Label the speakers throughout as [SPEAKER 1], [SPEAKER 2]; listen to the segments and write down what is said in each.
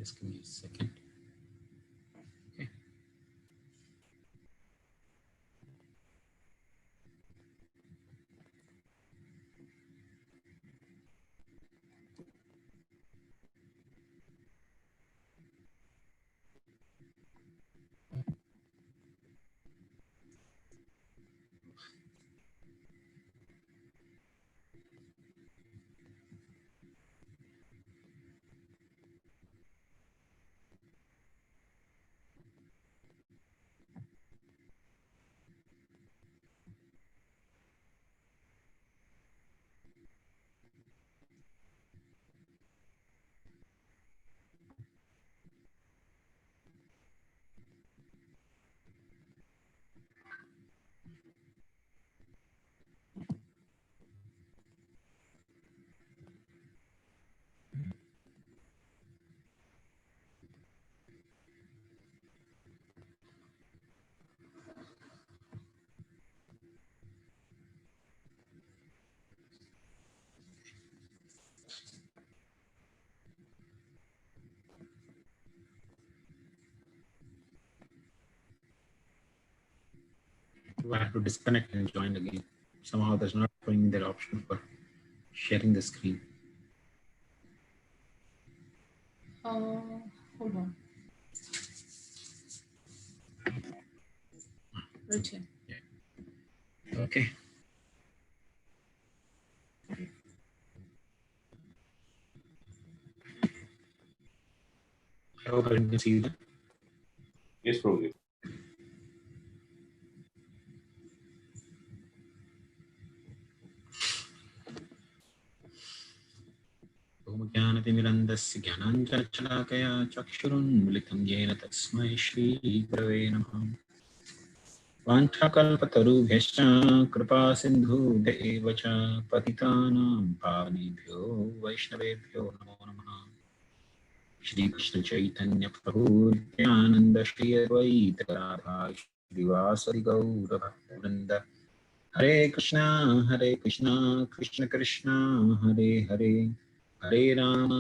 [SPEAKER 1] Just give me a second. Okay. I have to disconnect and join again. Somehow there's not showing that option for sharing the screen.
[SPEAKER 2] Hold on. Right here.
[SPEAKER 1] Yeah. Okay. I hope I can see that.
[SPEAKER 3] Yes, Prabhuji.
[SPEAKER 1] ज्ञानतिमिरन्दस्य ज्ञानाञ्जनशलाकया चक्षुरुन्मिलितं येन तस्मै श्रीगुरवे नमः। वाञ्छाकल्पतरुभ्यश्च कृपासिन्धुभ्य एव च पतितानां पावनेभ्यो वैष्णवेभ्यो नमो नमः। श्रीकृष्णचैतन्यप्रभु नित्यानन्द श्री अद्वैत गदाधर श्रीवासदि गौरभक्तवृन्द। हरे कृष्णा कृष्ण कृष्णा हरे हरे, हरे Ram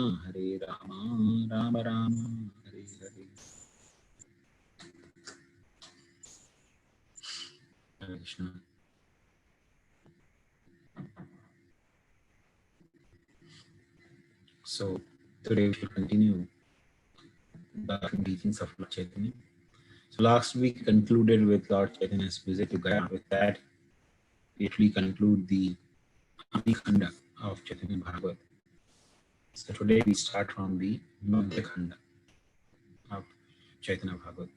[SPEAKER 1] Ram Ram Hare Hare. Hare Krishna. So today we shall continue the teachings of Lord Chaitanya. So last week concluded with Lord Chaitanya's visit to Gaya. With that, we actually conclude the Khanda of Chaitanya Bhagavat. So today we start from the Madhya Khanda of Chaitanya Bhagavat.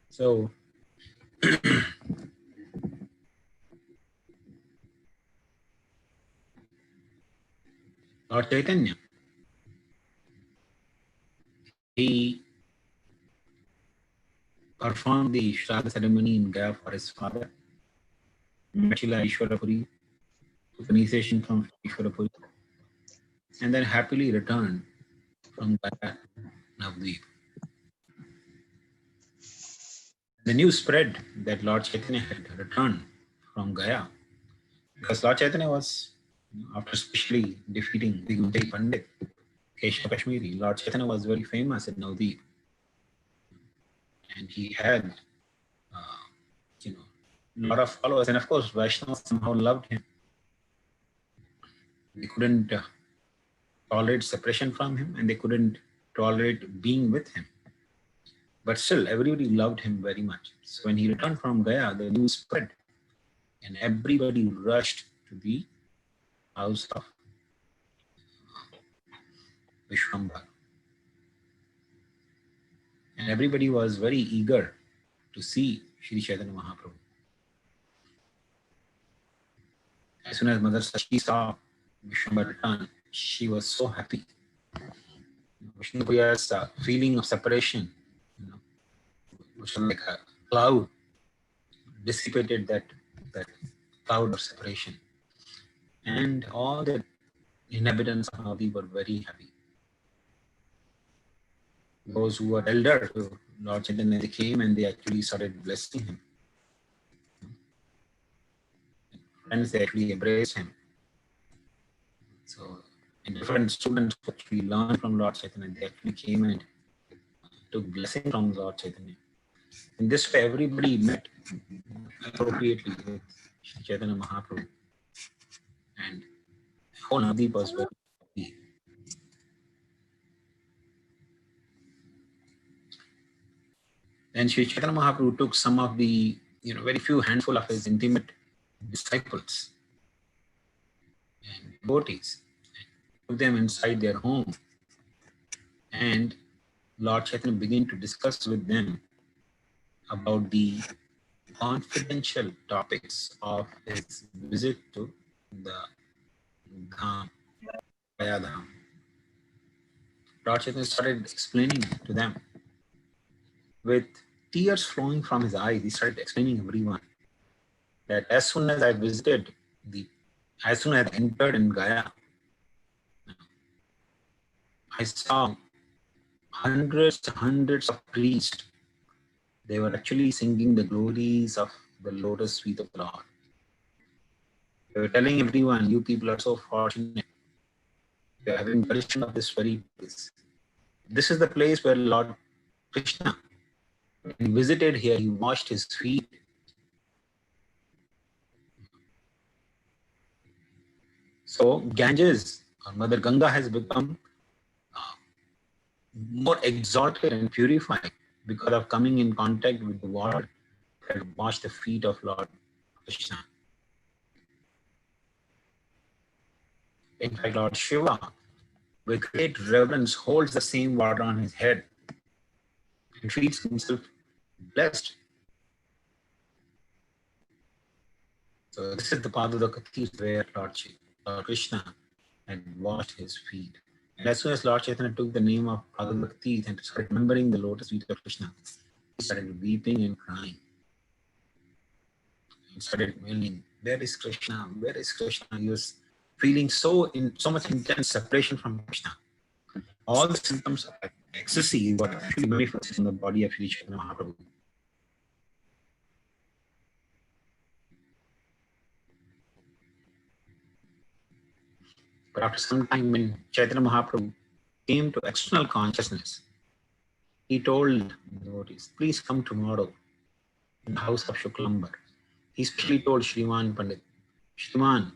[SPEAKER 1] So Lord Chaitanya, he performed the Shraddha ceremony in Gaya for his father, Machila Ishwarapuri, took initiation from Ishwarapuri, and then happily returned from Gaya to Navadvip. The news spread that Lord Chaitanya had returned from Gaya, because Lord Chaitanya was, after especially defeating the Gundai Pandit, Keshav Kashmiri, Lord Chaitanya was very famous in Navadvip. And he had, a lot of followers. And of course, Vaishnavas somehow loved him. They couldn't tolerate separation from him, and they couldn't tolerate being with him. But still, everybody loved him very much. So when he returned from Gaya, the news spread, and everybody rushed to the house of Vishwambhar. And everybody was very eager to see Shri Chaitanya Mahaprabhu. As soon as Mother Sashi saw Vishwambhar return, she was so happy. Vishnupriya's feeling of separation, which was like a cloud, dissipated that cloud of separation. And all the inhabitants of Navadvip were very happy. Those who were elder to Lord Chaitanya, they came and they actually started blessing him. Friends, they actually embraced him. and different students who actually learned from Lord Chaitanya, they actually came and took blessing from Lord Chaitanya. In this way, everybody met appropriately with Shri Chaitanya Mahaprabhu, and the whole Navdeep was very happy. Then Shri Chaitanya Mahaprabhu took some of the, very few handful of his intimate disciples and devotees, and took them inside their home, and Lord Chaitanya began to discuss with them about the confidential topics of his visit to the Dham, Gaya Dham. Lord Chaitanya started explaining to them with tears flowing from his eyes. He started explaining everyone that as soon as I entered in Gaya, I saw hundreds of priests. They were actually singing the glories of the lotus feet of the Lord. They were telling everyone, you people are so fortunate. You are having darshan of this very place. This is the place where Lord Krishna, when he visited here, he washed his feet. So Ganges, or Mother Ganga, has become more exalted and purified because of coming in contact with the water that washed the feet of Lord Krishna. In fact, Lord Shiva, with great reverence, holds the same water on his head and feels himself blessed. So this is the path of the Katis where Lord Krishna had washed his feet. And as soon as Lord Chaitanya took the name of Bhagavad and started remembering the lotus feet of Krishna, he started weeping and crying. He started wailing, where is Krishna? Where is Krishna? He was feeling so much intense separation from Krishna. All the symptoms of ecstasy were actually manifested in the body of Sri Chaitanya Mahaprabhu. But after some time, when Chaitanya Mahaprabhu came to external consciousness, he told the devotees, please come tomorrow in the house of Shuklambar. He specially told Shriman Pandit, Shriman,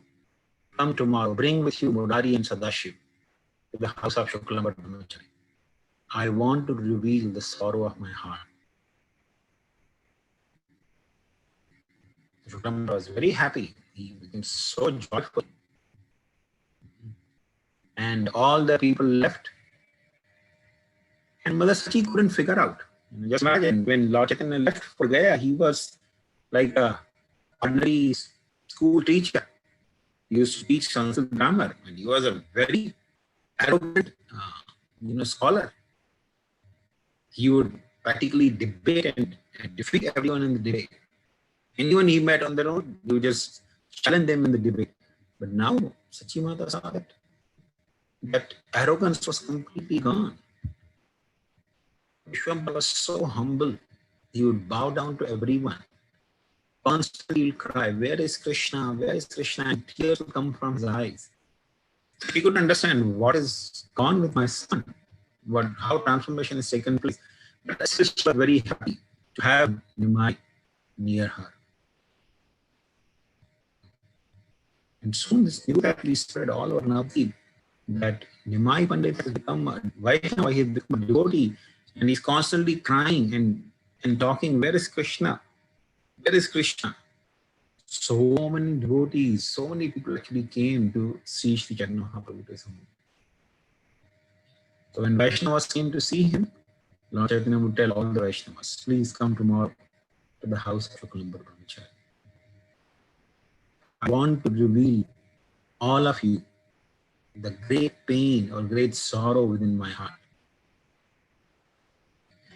[SPEAKER 1] come tomorrow, bring with you Murari and Sadashiv to the house of Shuklambar Brahmachari. I want to reveal the sorrow of my heart. Shuklambar was very happy. He became so joyful. And all the people left. And Mother Sachi couldn't figure out. Just imagine, when Lord Chaitanya left for Gaya, he was like a ordinary school teacher. He used to teach Sanskrit grammar, and he was a very arrogant, scholar. He would practically debate and defeat everyone in the debate. Anyone he met on the road, he would just challenge them in the debate. But now, Sachi Mata saw that arrogance was completely gone. Vishwambara was so humble. He would bow down to everyone. Constantly he'll cry, where is Krishna? Where is Krishna? And tears would come from his eyes. He couldn't understand what is gone with my son, how transformation has taken place. But the sister was very happy to have Nimai near her. And soon this news actually spread all over Navdeep that Nimai Pandit has become a Vaishnava, he has become a devotee, and he's constantly crying and talking, where is Krishna? Where is Krishna? So many devotees, so many people actually came to see Sri Chaitanya Mahaprabhu's home. So when Vaishnavas came to see him, Lord Chaitanya would tell all the Vaishnavas, please come tomorrow to the house of Shuklambar Brahmachari. I want to reveal all of you the great pain or great sorrow within my heart.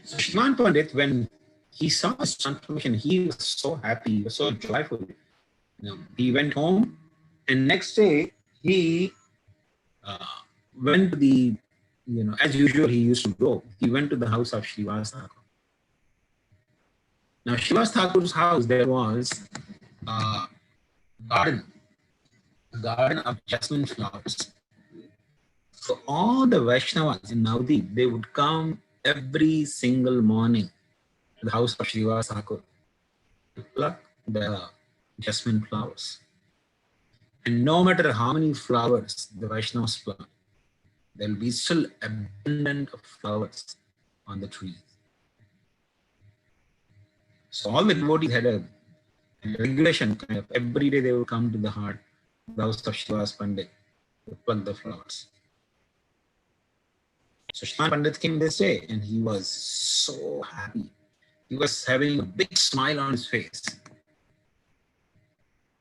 [SPEAKER 1] So Shriman Pandit, when he saw this transformation, he was so happy, he was so joyful. He went home, and next day he went to the, as usual he used to go. He went to the house of Srivas Thakur. Now Srivas Thakur's house, there was a garden of jasmine flowers. So all the Vaishnavas in Navadip, they would come every single morning to the house of Shiva Thakur to pluck the jasmine flowers. And no matter how many flowers the Vaishnavas pluck, there will be still abundant of flowers on the trees. So all the devotees had a regulation kind of every day they would come to the house of Shiva's Pandit to pluck the flowers. So Shiva Pandit came this day and he was so happy. He was having a big smile on his face.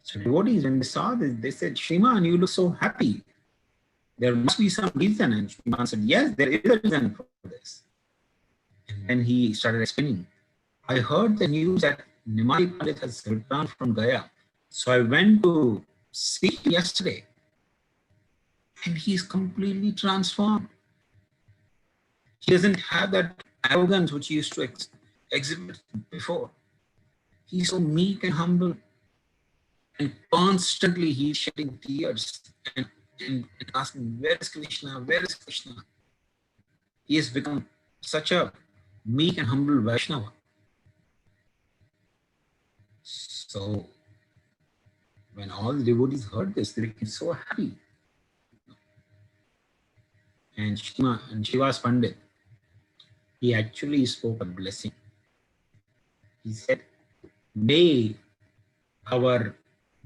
[SPEAKER 1] So devotees, when they saw this, they said, Shriman, you look so happy. There must be some reason. And Shriman said, yes, there is a reason for this. And then he started explaining. I heard the news that Nimai Pandit has returned from Gaya. So I went to see him yesterday. And he's completely transformed. He doesn't have that arrogance which he used to exhibit before. He's so meek and humble. And constantly he's shedding tears and asking, where is Krishna? Where is Krishna? He has become such a meek and humble Vaishnava. So when all the devotees heard this, they became so happy. And Shiva's Pandit, he actually spoke a blessing. He said, may our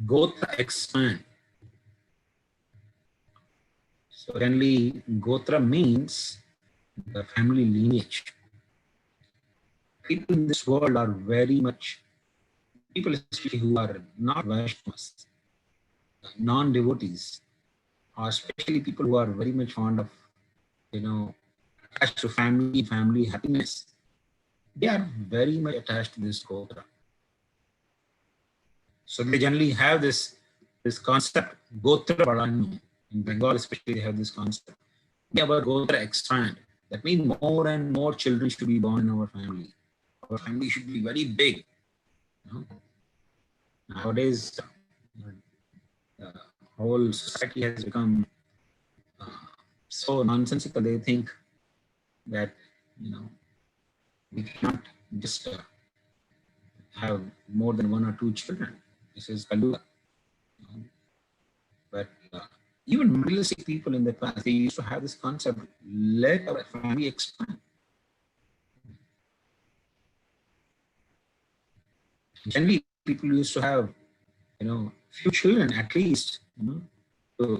[SPEAKER 1] Gotra expand. So generally, Gotra means the family lineage. People in this world are very much, people especially who are not Vaishnavas, non-devotees, or especially people who are very much fond of, attached to family happiness. They are very much attached to this Gotra. So they generally have this concept, Gotra Badanu. In Bengal especially, they have this concept. May our Gotra expand. That means more and more children should be born in our family. Our family should be very big. Nowadays, the whole society has become so nonsensical. They think that, we cannot just have more than one or two children. This is Kaluga. But even materialistic people in the past, they used to have this concept, let our family expand. Generally, people used to have, few children at least,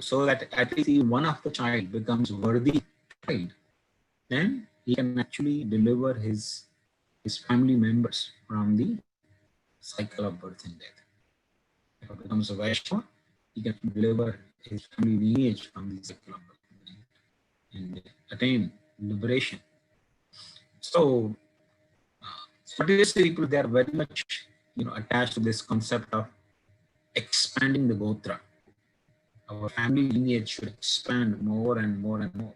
[SPEAKER 1] so that at least one of the child becomes worthy child. Then he can actually deliver his family members from the cycle of birth and death. If it becomes a Vaishnava, he can deliver his family lineage from the cycle of birth and death and attain liberation. So, materialistic people, they are very much, attached to this concept of expanding the Gotra. Our family lineage should expand more and more and more.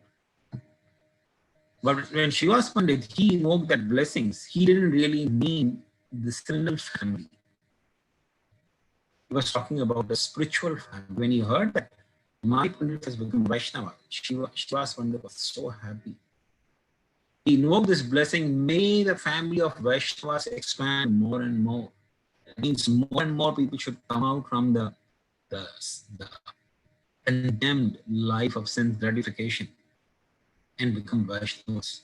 [SPEAKER 1] But when Shiva's Pandit, he invoked that blessings, he didn't really mean the single family. He was talking about the spiritual family. When he heard that my Pandit has become Vaishnava, Shiva's Pandit was so happy. He invoked this blessing, may the family of Vaishnavas expand more and more. That means more and more people should come out from the condemned life of sense gratification and become Vaishnavas.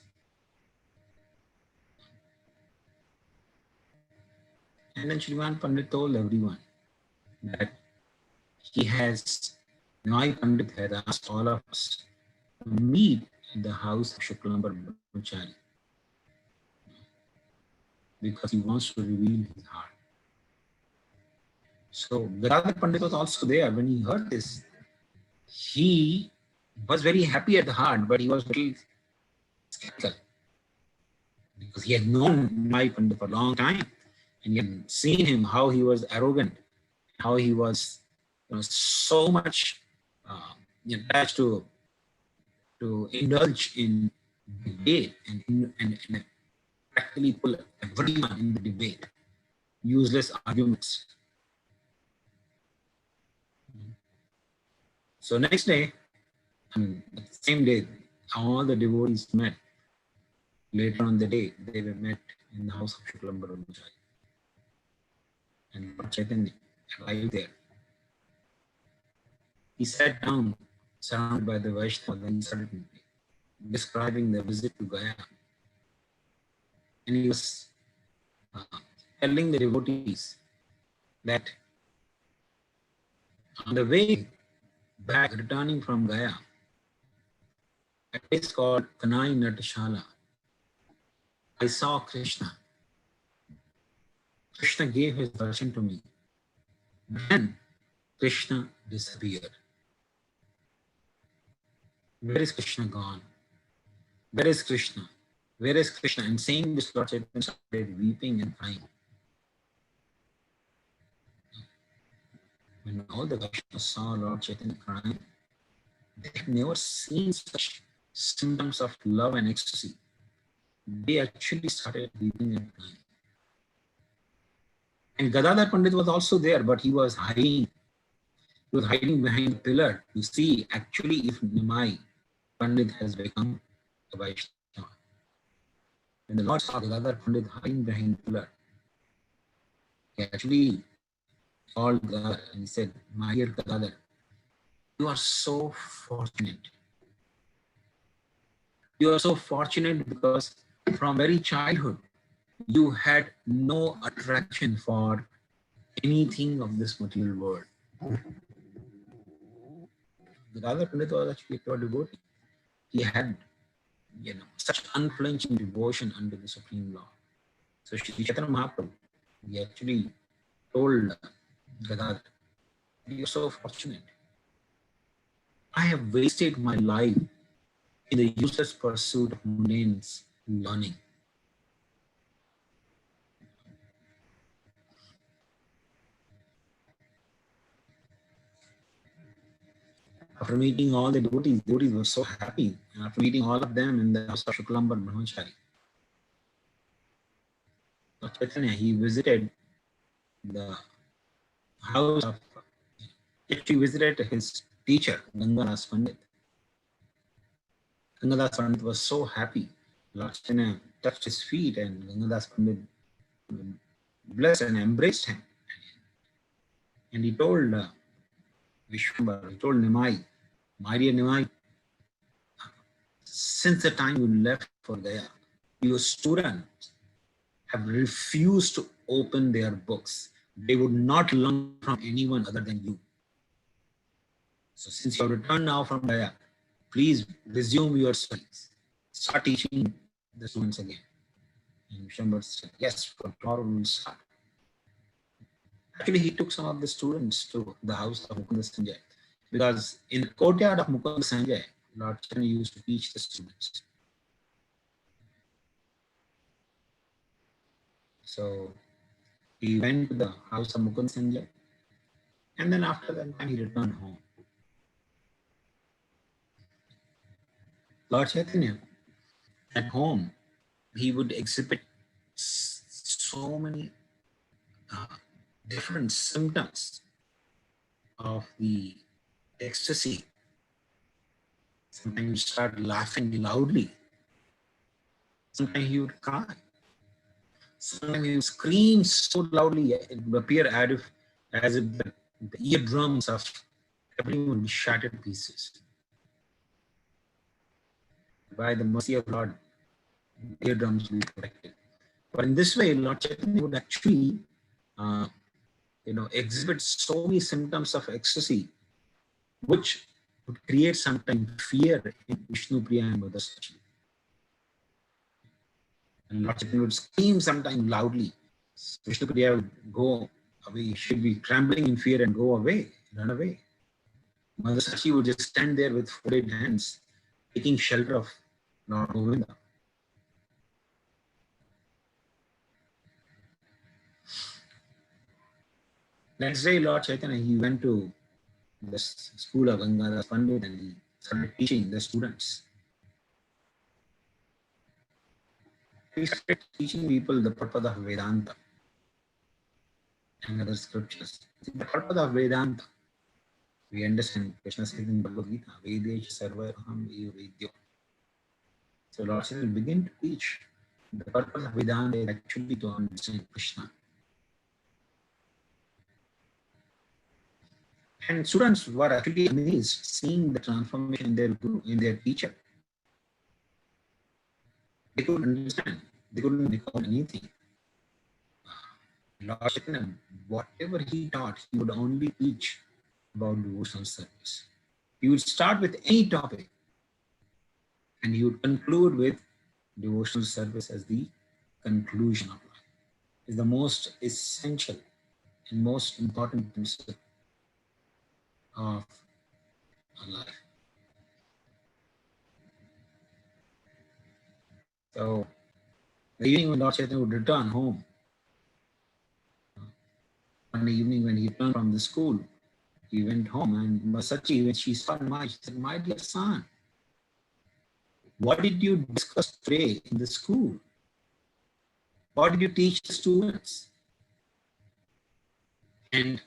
[SPEAKER 1] And then Shriman Pandit told everyone that Nimai Pandit had asked all of us to meet in the house of Shuklambar Brahmachari because he wants to reveal his heart. So Gadadhar Pandit was also there. When he heard this, he was very happy at the heart, but he was a little skeptical because he had known Nimai Pandit for a long time and he had seen him, how he was arrogant, how he was so much attached to indulge in debate and practically pull everyone in the debate, useless arguments. So next day, at the same day, all the devotees met. Later on the day, they were met in the house of Shuklam Brahmachari. And Lord Chaitanya arrived there. He sat down, surrounded by the Vaishnava, then he started describing the visit to Gaya. And he was telling the devotees that on the way back, returning from Gaya, a place called Kanai Natashala, I saw Krishna. Krishna gave his darshan to me. Then Krishna disappeared. Where is Krishna gone? Where is Krishna? Where is Krishna? And saying this, Lord Chaitanya started weeping and crying. When all the Vaishnavas saw Lord Chaitanya crying, they had never seen such symptoms of love and ecstasy. They actually started weeping and crying. And Gadadhar Pandit was also there, but he was hiding. He was hiding behind a pillar to see actually if Nimai Pandit has become a Vaishnava. When the Lord saw Gadadhar Pandit hiding behind the pillar, he actually called Gadadhar and he said, "My dear Gadadhar, you are so fortunate. You are so fortunate because from very childhood, you had no attraction for anything of this material world." Gadadhar Pandit was actually a pure devotee. He had, such unflinching devotion under the Supreme Law. So Sri Chaitanya Mahaprabhu, he actually told Gadadhar, "You are so fortunate. I have wasted my life in the useless pursuit of mundane learning. After meeting all the devotees were so happy. And after meeting all of them in the house of Shuklambar Brahmachari, Lord Chaitanya, he visited the house of, he visited his teacher, Gangadas Pandit. Gangadas Pandit was so happy. Lord Chaitanya touched his feet and Gangadas Pandit blessed and embraced him. And he told Vishwambar, he told Nimai, "My dear Nimai, since the time you left for Gaya, your students have refused to open their books. They would not learn from anyone other than you. So since you have returned now from Gaya, please resume your studies. Start teaching the students again." And Vishwambar said, "Yes, from tomorrow we will start." Actually, he took some of the students to the house of Mukunda Sanjay, because in the courtyard of Mukunda Sanjay, Lord Chaitanya used to teach the students. So he went to the house of Mukunda Sanjay, and then after that he returned home. Lord Chaitanya, at home, he would exhibit so many different symptoms of the ecstasy. Sometimes he would start laughing loudly. Sometimes he would cry. Sometimes he would scream so loudly it would appear as if the eardrums of everyone would be shattered to pieces. By the mercy of God, eardrums will be protected. But in this way, Lord Chaitanya would actually, exhibit so many symptoms of ecstasy, which would create sometimes fear in Vishnu Priya and Madhusvachi. And Lord Chaitanya would scream sometimes loudly. Vishnu Priya would go away. She would be trembling in fear and go away, run away. Madhusvachi would just stand there with folded hands, taking shelter of Lord Govinda. Next day, Lord Chaitanya, he went to the school of Gangadas Pandit and he started teaching the students. He started teaching people the purpose of Vedanta and other scriptures. The purpose of Vedanta We understand Krishna says in Bhagavad Gita, Vedesh Sarvaraham Vedyo. So Lord Chaitanya will begin to teach. The purpose of Vedanta is actually to understand Krishna. And students were actually amazed seeing the transformation in their guru, in their teacher. They couldn't understand. They couldn't recall anything. Lord Chaitanya, whatever he taught, he would only teach about devotional service. He would start with any topic and he would conclude with devotional service as the conclusion of life. Is the most essential and most important principle of our life. So the evening when Lord Chaitanya would return home, one evening when he returned from the school, he went home and Masachi, when she saw him, she said, "My dear son, what did you discuss today in the school? What did you teach the students?" And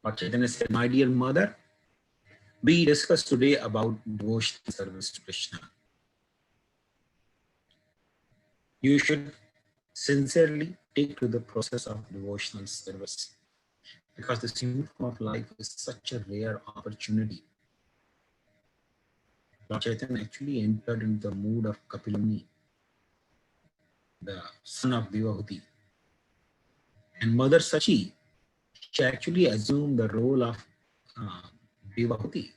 [SPEAKER 1] Lord Chaitanya said, "My dear mother, we discussed today about devotional service to Krishna. You should sincerely take to the process of devotional service because the simple form of life is such a rare opportunity." Lord Chaitanya actually entered into the mood of Kapilani, the son of Devahuti. And Mother Sachi, she actually assumed the role of uh, Devahuti.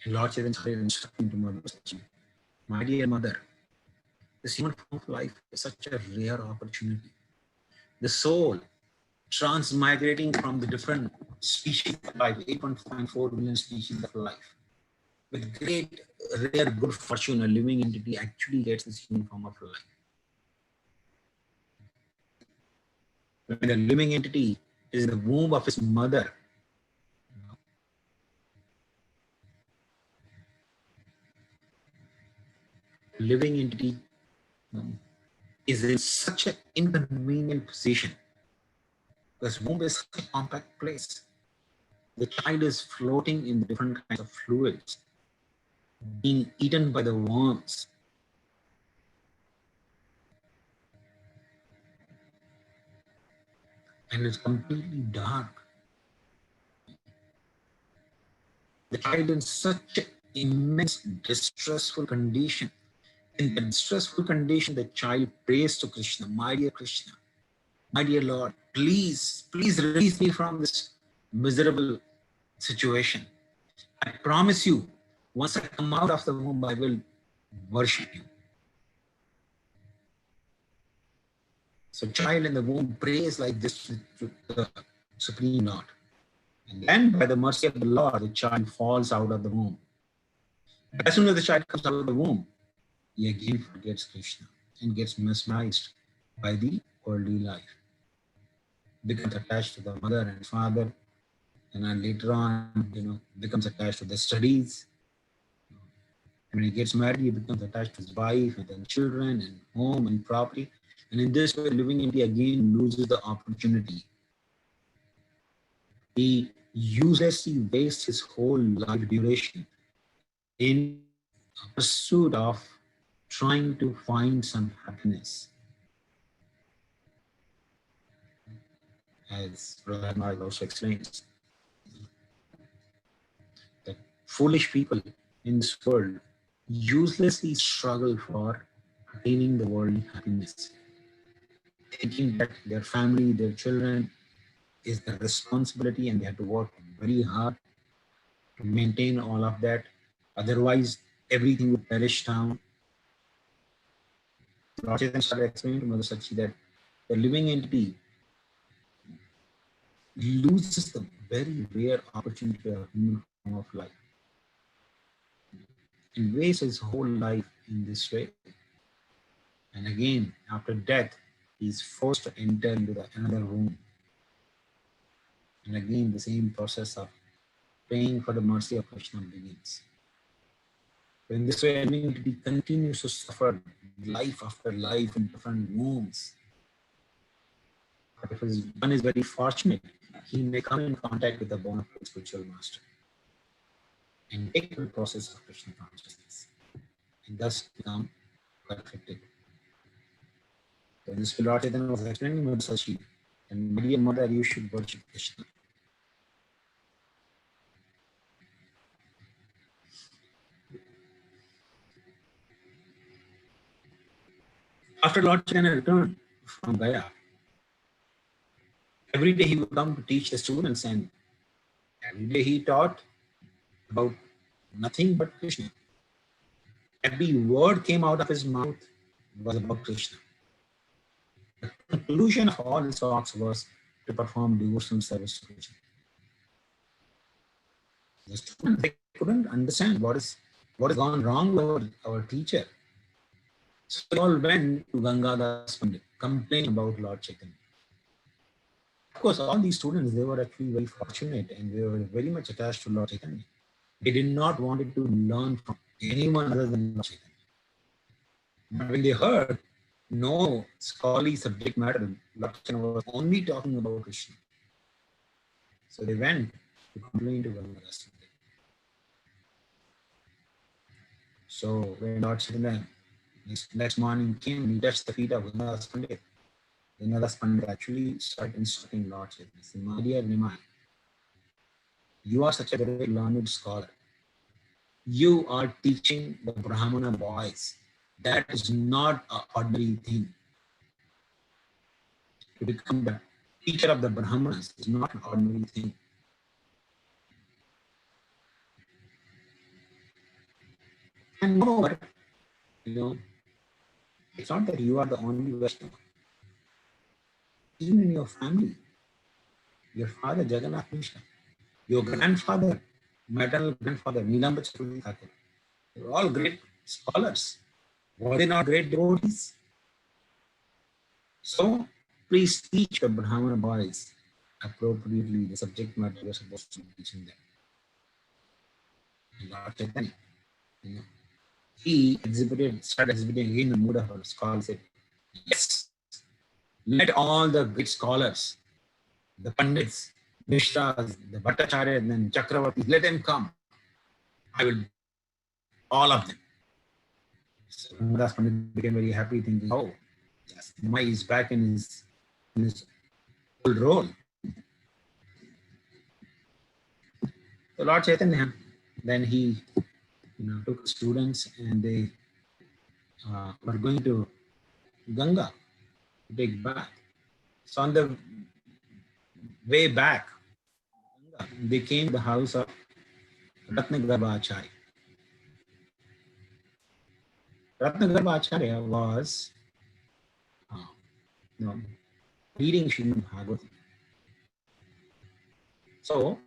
[SPEAKER 1] And Lord Chaitanya started instructing to Mother Sachi, "My dear mother, this human form of life is such a rare opportunity. The soul transmigrating from the different species of life, 8.54 billion species of life, with great rare good fortune, a living entity actually gets this human form of life. When the living entity is in the womb of his mother, living entity is in such an inconvenient position because womb is such a compact place. The child is floating in the different kinds of fluids, being eaten by the worms. And it's completely dark. The child in such an immense distressful condition. In that distressful condition, the child prays to Krishna, "My dear Krishna, my dear Lord, please, please release me from this miserable situation. I promise you, once I come out of the womb, I will worship you." So child in the womb prays like this to the Supreme Lord. And then by the mercy of the Lord, the child falls out of the womb. But as soon as the child comes out of the womb, he again forgets Krishna and gets mesmerized by the worldly life, becomes attached to the mother and father, and then later on, becomes attached to the studies. And when he gets married, he becomes attached to his wife and then children and home and property. And in this way, living entity again loses the opportunity. He uselessly wastes his whole life duration in pursuit of trying to find some happiness. As Prahlad Maharaj also explains, that foolish people in this world uselessly struggle for attaining the worldly happiness, thinking that their family, their children is their responsibility and they have to work very hard to maintain all of that. Otherwise, everything would perish down. Lord Chaitanya started explaining to Mother Sachi that the living entity loses the very rare opportunity of human form of life and wastes his whole life in this way. And again, after death, he is forced to enter into another room. And again, the same process of praying for the mercy of Krishna begins. So in this way, a living entity continues to suffer life after life in different wombs, But if one is very fortunate, he may come in contact with the bona fide spiritual master and take the process of Krishna consciousness and thus become perfected. So this Lord Chaitanya was explaining Mother Sachi, and my dear mother, you should worship Krishna. After Lord Chaitanya returned from Gaya, every day he would come to teach the students, and every day he taught about nothing but Krishna. Every word came out of his mouth was about Krishna. The conclusion of all his talks was to perform devotional service to Krishna. The students, they couldn't understand what has gone wrong with our teacher. So they all went to Gangadhar's Pandit, complaining about Lord Chaitanya. Of course, all these students, they were actually very fortunate and they were very much attached to Lord Chaitanya. They did not want to learn from anyone other than Lord Chaitanya. But when they heard no scholarly subject matter, Lord Chaitanya was only talking about Krishna. So they went to complain to Gangadhar's Pandit. So when Lord Chaitanya next morning came, he touched the feet of Gangadhar's Pandit. Gangadhar's Pandit actually started instructing Lord Chaitanya, saying, "My dear Nimai, you are such a great learned scholar. You are teaching the Brahmana boys. That is not an ordinary thing. To become the teacher of the Brahmanas is not an ordinary thing. And moreover, you know, it's not that you are the only Vaishnava. Even in your family, your father Jagannath Mishra, your grandfather, maternal grandfather Nilamba Chaturvedi Thakur, they were all great scholars. Were they not great devotees? So please teach the Brahmana boys appropriately the subject matter you're supposed to be teaching them. And Lord Chaitanya, you know, he started exhibiting again the mood of a scholar. Said, "Yes, let all the great scholars, the Pandits, Mishras, the Bhattacharya, and then Chakravarti, let them come. I will all of them." So Ramadas Pandit became very happy, thinking, "Oh, yes, Mai is back in his old role." So Lord Chaitanya, then he took students and they were going to Ganga to take bath. So on the way back, they came to the house of Ratnagarbha Acharya. Ratnagarbha Acharya was uh, you know, reading Srimad Bhagavatam. So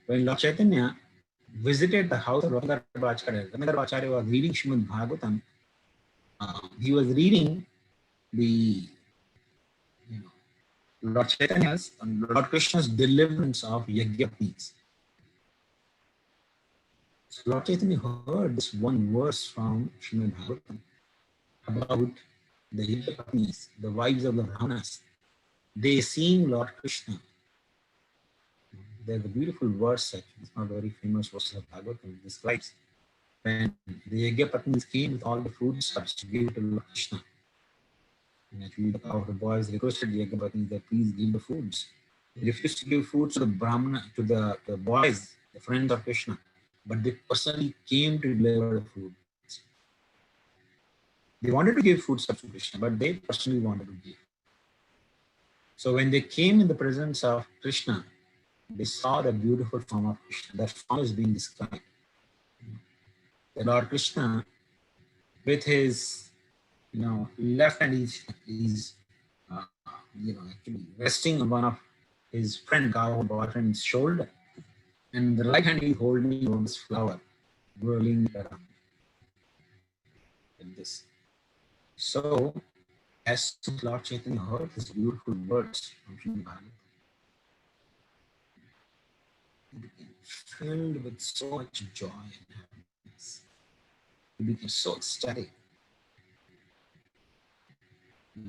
[SPEAKER 1] when Lord Chaitanya visited the house of Ratnagarbha Acharya was reading Srimad Bhagavatam. He was reading the Lord Chaitanya's and Lord Krishna's deliverance of Yagyapnis. So Lord Chaitanya heard this one verse from Srimad Bhagavatam about the Yagyapnis, the wives of the Brahmanas. They seen Lord Krishna. There's a beautiful verse, actually, it's not a very famous verse of Bhagavatam. It describes when the Yagyapatnis came with all the foodstuffs to give to Lord Krishna. And actually, the power of the boys requested the Yagyapatnis that please give the foods. They refused to give food to the Brahmana, to the boys, the friends of Krishna, but they personally came to deliver the food. They wanted to give food to Krishna, but they personally wanted to give. So when they came in the presence of Krishna, they saw the beautiful form of Krishna. That form is being described. The Lord Krishna, with his left hand, he's actually resting on one of his friend, Gaur boyfriend's shoulder, and the right hand he's holding this flower, whirling it around like this. So, as soon as Lord Chaitanya heard these beautiful words from Srimad Bhagavatam, he became filled with so much joy and happiness. He became so ecstatic.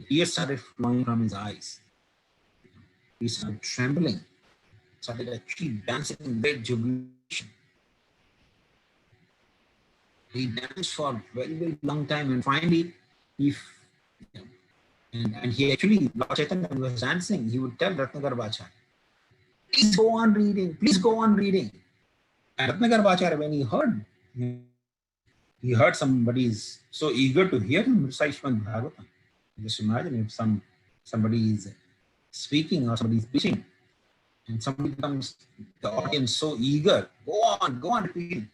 [SPEAKER 1] Tears started flowing from his eyes. he started trembling, started actually dancing in great jubilation. He danced for a very, very long time, and finally, he, you know, and he actually, Lord Chaitanya, when he was dancing, he would tell Ratnagar Bacharya, please go on reading, please go on reading. And Ratnagar Bacharya, when he heard somebody is so eager to hear him recite Srimad Bhagavatam. Just imagine if somebody is speaking or somebody is preaching, and somebody becomes the audience so eager, go on repeating.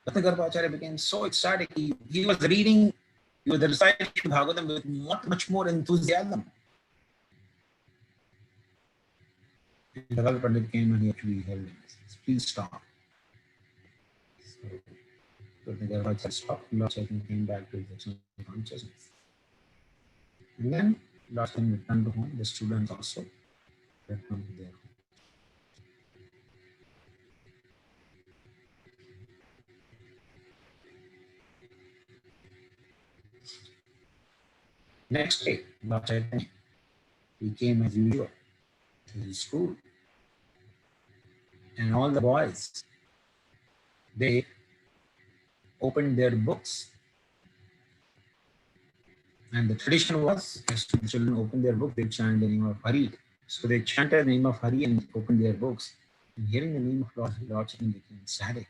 [SPEAKER 1] Ratnagar Bacharya became so ecstatic. He was reading, he was reciting Bhagavatam with much more enthusiasm. And the Ravi Pandit came and he actually held him. Please stop. So Ratnagar Bacharya stopped. Lord Chaitanya came back to his excellent consciousness. And then Lord Chaitanya returned to home. The students also returned to their home. Next day, Lord Chaitanya, he came as usual to his school. And all the boys, they opened their books. And the tradition was, as the children opened their book, they chant the name of Hari. So they chanted the name of Hari and opened their books. And hearing the name of Lord Chaitanya became ecstatic.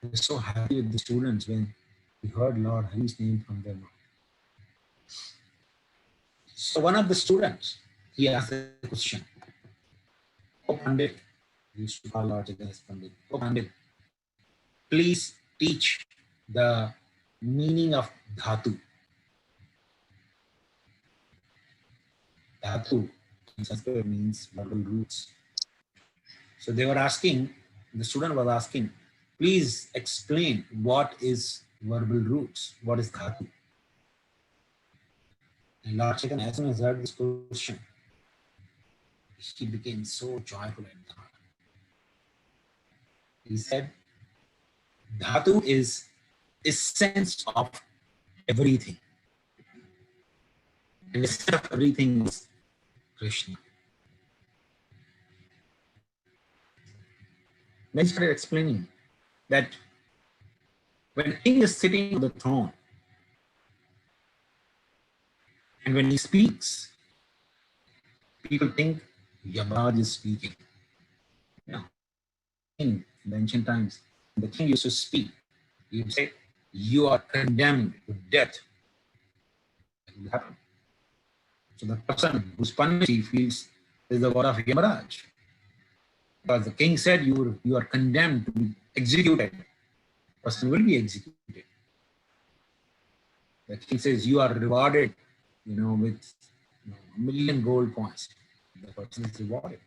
[SPEAKER 1] They were so happy with the students when they heard Lord Hari's name from their mouth. So one of the students, he asked the question, "Oh Pandit," he used to call Lord Chaitanya as Pandit. "Oh Pandit, please teach the meaning of dhatu." Dhatu in Sanskrit means verbal roots. So they were asking, the student was asking, please explain what is verbal roots, what is dhatu. And Lord Chaitanya, as soon as he heard this question, he became so joyful at the heart. He said, dhatu is essence of everything. And the essence of everything is Krishna. Then he started explaining that when a king is sitting on the throne, and when he speaks, people think Yamaraj is speaking. You know, in the ancient times, the king used to speak. He would say, "You are condemned to death." That will happen. So the person who's punished, he feels is the word of Yamaraj. Because the king said you are condemned to be executed. The person will be executed. The king says you are rewarded, with a million gold coins. The person is rewarded.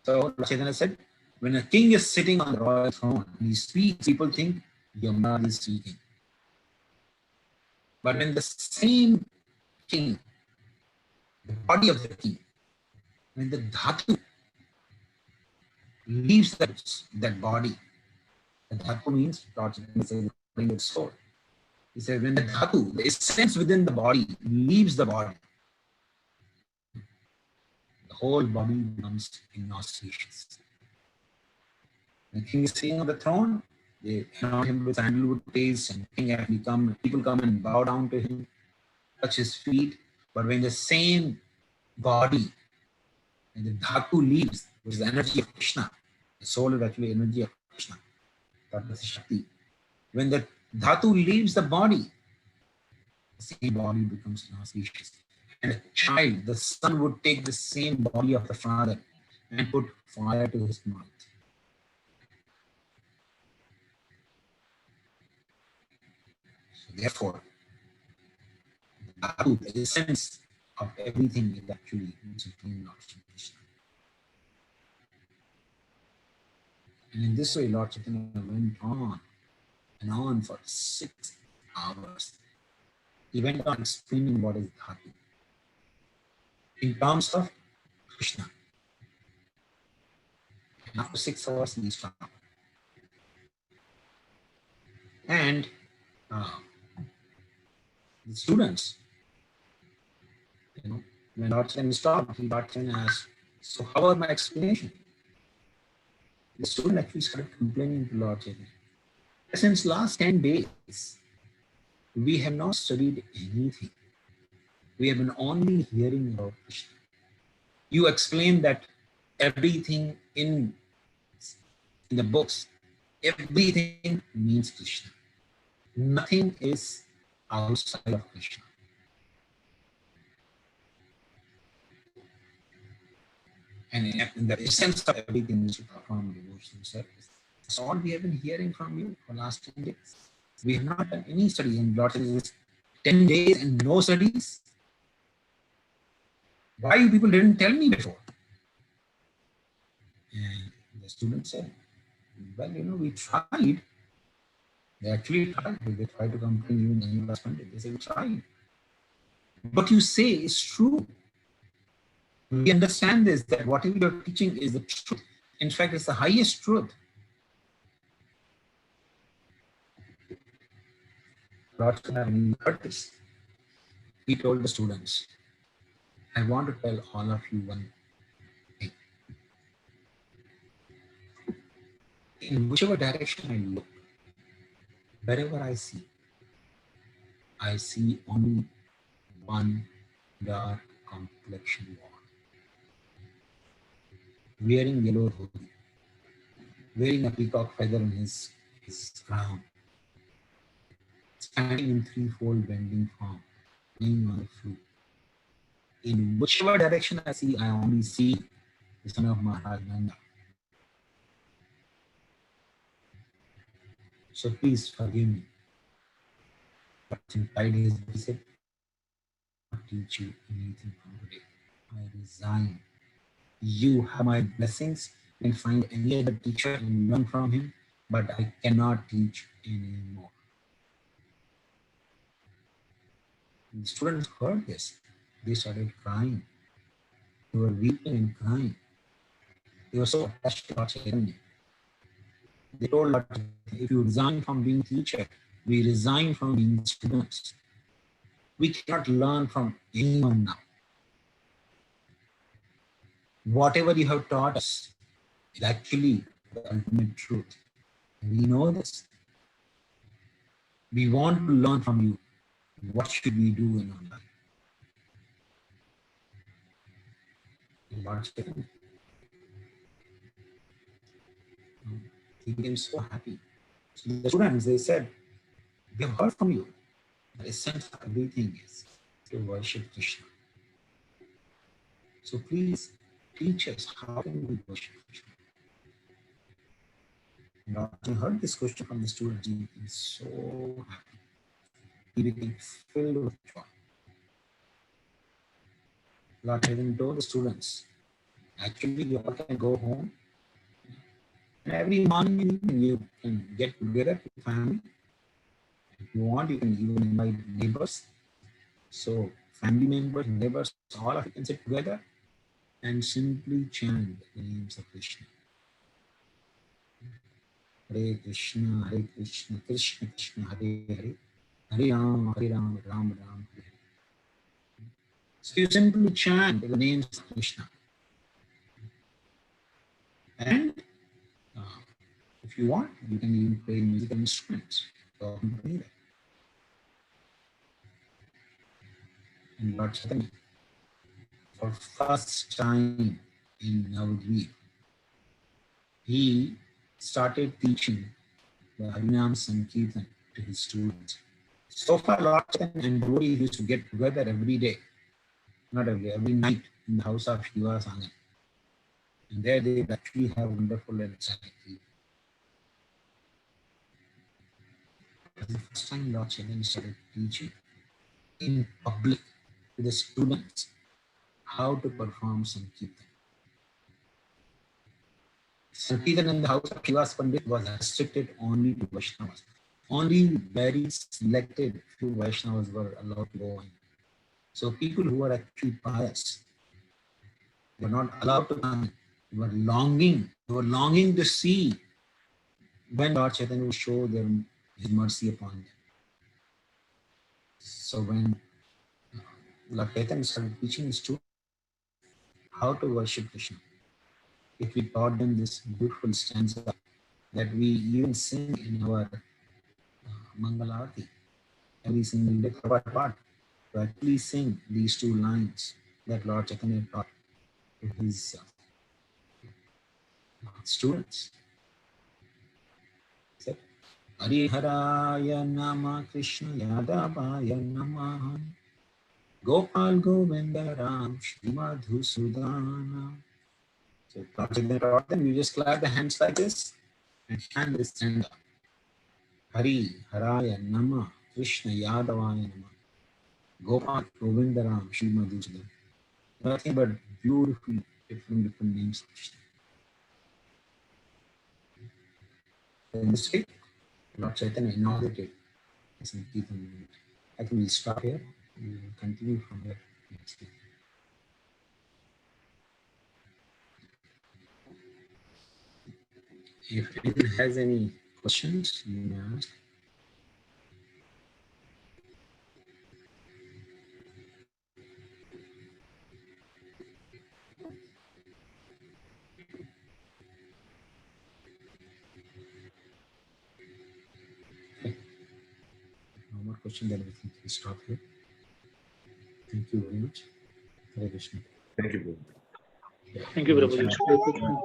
[SPEAKER 1] So Chaitanya said, when a king is sitting on the royal throne and he speaks, people think Yamaraj is speaking. But when the same king, the body of the king, when the dhatu leaves that body, the dhatu means Lord Chaitanya says according to the soul. He says when the dhatu, the essence within the body, leaves the body, the whole body becomes inauspicious. The king is sitting on the throne, they anoint him with sandalwood paste, and people come and bow down to him, touch his feet. But when the same body, when the dhatu leaves, which is the energy of Krishna, the soul is actually energy of Krishna, that is Shakti. When the dhatu leaves the body, the same body becomes inauspicious. And a child, the son, would take the same body of the father and put fire to his mouth. So therefore, dhatu, the essence of everything, is actually Supreme Lord Shri Krishna. And in this way, Lord Chaitanya went on and on for 6 hours. He went on explaining what is dhatu in terms of Krishna. And after 6 hours, he stopped. And the students, When Lord Chaitanya stopped, Lord Chaitanya asked, "So how are my explanation?" The student actually started complaining to Lord Chaitanya. Since last 10 days, we have not studied anything. We have been only hearing about Krishna. You explained that everything in the books, everything means Krishna. Nothing is outside of Krishna. And in the essence of everything is to perform devotional service. That's all we have been hearing from you for the last 10 days. We have not done any study in Lord says 10 days and no studies. Why you people didn't tell me before? And the student said, well, we tried. They actually tried. They tried to complain you in any last Monday. They said, we tried. What you say is true. We understand this, that whatever you're teaching is the truth. In fact, it's the highest truth. Lord Krishna, when he heard this, he told the students, I want to tell all of you one thing. In whichever direction I look, wherever I see only one dark complexion wall, wearing yellow dhoti, wearing a peacock feather in his crown, standing in threefold bending form, playing on the flute. In whichever direction I see, I only see the son of Maharaj Nanda. So please forgive me. But in 5 days, he said, I cannot teach you anything from today. I resign. You have my blessings and find any other teacher and learn from him, but I cannot teach anymore. The students heard this. They started crying. They were weeping and crying. They were so attached to Lord Chaitanya. They told Lord Chaitanya, if you resign from being teacher, we resign from being students. We cannot learn from anyone now. Whatever you have taught us is actually the ultimate truth. And we know this. We want to learn from you. What should we do in our life? Lord Chaitanya, he became so happy. So the students, they said, we have heard from you. The essence of everything is to worship Krishna. So please teach us how can we worship Krishna. Lord Chaitanya heard this question from the students. He became so happy. He became filled with joy. Lord Chaitanya told the students, actually, you all can go home. And every morning and evening, you can get together with family. If you want, you can even invite neighbors. So, family members, neighbors, all of you can sit together and simply chant the names of Krishna. Hare Krishna, Hare Krishna, Krishna Krishna, Hare Hare, Hare Ram, Ram Ram, Hare Hare. So you simply chant the names of Krishna. And uh, if you want, you can even play musical instruments to accompany that. And Lord Chaitanya, for first time in Navadvip, he started teaching the Harinam Sankirtana to his students. So far, Lord Chaitanya and devotees used to get together every day, not every night in the house of Shiva Sangan. And there they would actually have wonderful and exciting feeling. But the first time Lord Chaitanya started teaching in public to the students how to perform Sankirtan. Sankirtan in the house of Shiva's Pandit was restricted only to Vaishnavas. Only very selected few Vaishnavas were allowed to go in. So people who were actually pious, they were not allowed to come in. They were longing to see when Lord Chaitanya would show them his mercy upon them. So when Lord Chaitanya started teaching the students, how to worship Krishna. If we taught them this beautiful stanza that we even sing in our Mangalarti every single day for what part? To actually sing these two lines that Lord Chaitanya taught to his students. He said, Hariharaya Nama Krishna Yadavaya Namaha Gopal Govinda Ram Shri Madhusudana. So Lord Chaitanya taught them, you just clap the hands like this and chant this stanza. Hari Haraya Nama Krishna Yadavaya Nama Gopal Govindaram Shri Madhusudan. Nothing but beautiful different names of Krishna. In this way, Lord Chaitanya inaugurated the Sankirtana movement. I think we'll stop here. We will continue from there next week. If anyone has any questions, you may ask. Okay. No more questions, then I think we'll stop here. Thank you very much. Hare Krishna.
[SPEAKER 3] Thank you, Prabhuji.
[SPEAKER 1] Yeah,
[SPEAKER 2] Thank you,
[SPEAKER 1] mention
[SPEAKER 2] Prabhuji.